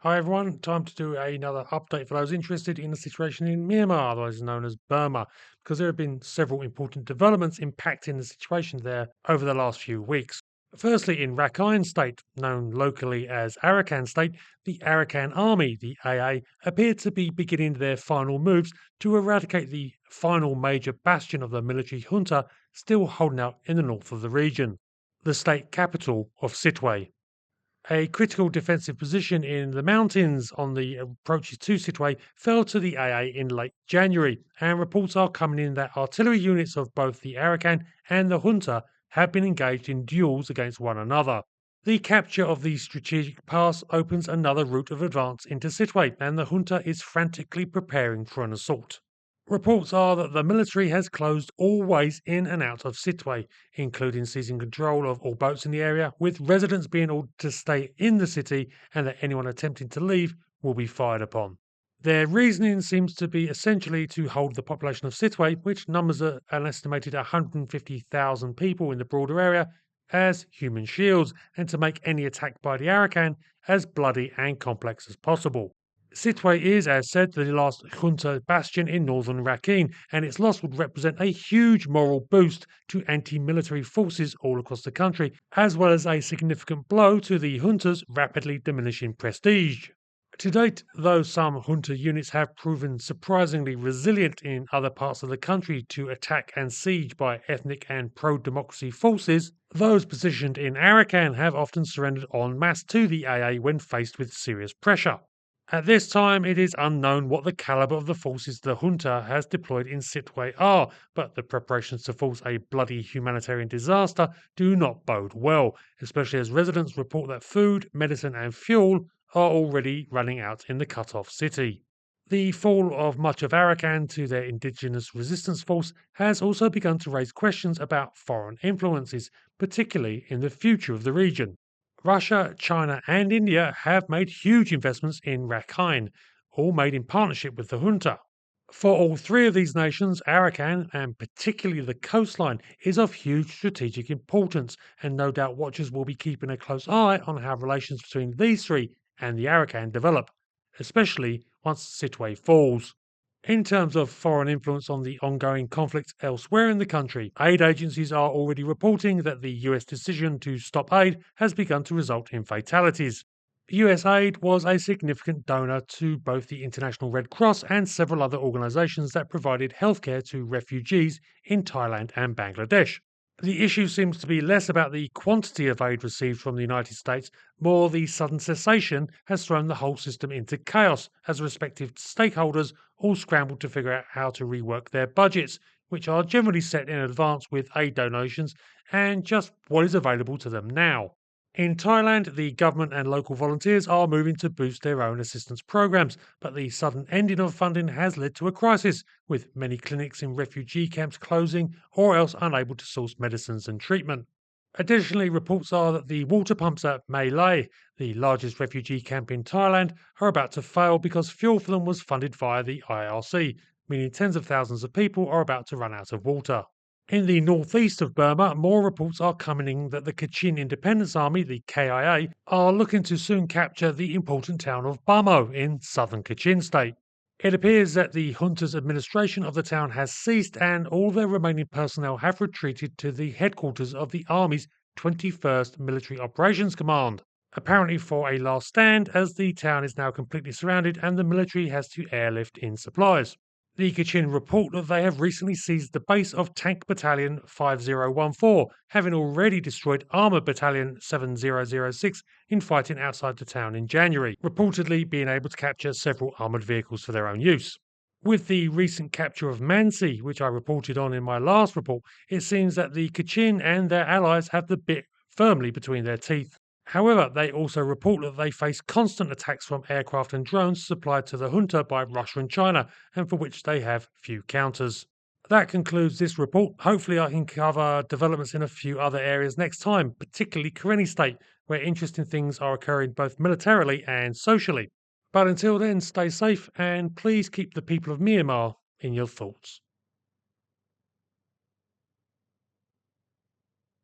Hi everyone, time to do another update for those interested in the situation in Myanmar, otherwise known as Burma, because there have been several important developments impacting the situation there over the last few weeks. Firstly, in Rakhine State, known locally as Arakan State, the Arakan Army, the AA, appeared to be beginning their final moves to eradicate the final major bastion of the military junta still holding out in the north of the region, the state capital of Sittwe. A critical defensive position in the mountains on the approaches to Sittwe fell to the AA in late January, and reports are coming in that artillery units of both the Arakan and the junta have been engaged in duels against one another. The capture of the strategic pass opens another route of advance into Sittwe, and the junta is frantically preparing for an assault. Reports are that the military has closed all ways in and out of Sittwe, including seizing control of all boats in the area, with residents being ordered to stay in the city and that anyone attempting to leave will be fired upon. Their reasoning seems to be essentially to hold the population of Sittwe, which numbers an estimated 150,000 people in the broader area, as human shields, and to make any attack by the Arakan as bloody and complex as possible. Sittwe is, as said, the last junta bastion in northern Rakhine, and its loss would represent a huge moral boost to anti military forces all across the country, as well as a significant blow to the junta's rapidly diminishing prestige. To date, though some junta units have proven surprisingly resilient in other parts of the country to attack and siege by ethnic and pro democracy forces, those positioned in Arakan have often surrendered en masse to the AA when faced with serious pressure. At this time, it is unknown what the caliber of the forces the junta has deployed in Sittwe are, but the preparations to force a bloody humanitarian disaster do not bode well, especially as residents report that food, medicine, and fuel are already running out in the cut-off city. The fall of much of Arakan to their indigenous resistance force has also begun to raise questions about foreign influences, particularly in the future of the region. Russia, China, and India have made huge investments in Rakhine, all made in partnership with the junta. For all three of these nations, Arakan, and particularly the coastline, is of huge strategic importance, and no doubt watchers will be keeping a close eye on how relations between these three and the Arakan develop, especially once Sittwe falls. In terms of foreign influence on the ongoing conflict elsewhere in the country, aid agencies are already reporting that the US decision to stop aid has begun to result in fatalities. USAID was a significant donor to both the International Red Cross and several other organisations that provided healthcare to refugees in Thailand and Bangladesh. The issue seems to be less about the quantity of aid received from the United States, more the sudden cessation has thrown the whole system into chaos as respective stakeholders all scramble to figure out how to rework their budgets, which are generally set in advance with aid donations, and just what is available to them now. In Thailand, the government and local volunteers are moving to boost their own assistance programs, but the sudden ending of funding has led to a crisis, with many clinics in refugee camps closing or else unable to source medicines and treatment. Additionally, reports are that the water pumps at Mae Lai, the largest refugee camp in Thailand, are about to fail because fuel for them was funded via the IRC, meaning tens of thousands of people are about to run out of water. In the northeast of Burma, more reports are coming in that the Kachin Independence Army, the KIA, are looking to soon capture the important town of Bamo in southern Kachin state. It appears that the junta's administration of the town has ceased and all their remaining personnel have retreated to the headquarters of the Army's 21st Military Operations Command, apparently for a last stand as the town is now completely surrounded and the military has to airlift in supplies. The Kachin report that they have recently seized the base of Tank Battalion 5014, having already destroyed Armour Battalion 7006 in fighting outside the town in January, reportedly being able to capture several armoured vehicles for their own use. With the recent capture of Mansi, which I reported on in my last report, it seems that the Kachin and their allies have the bit firmly between their teeth. However, they also report that they face constant attacks from aircraft and drones supplied to the junta by Russia and China, and for which they have few counters. That concludes this report. Hopefully, I can cover developments in a few other areas next time, particularly Karenni State, where interesting things are occurring both militarily and socially. But until then, stay safe and please keep the people of Myanmar in your thoughts.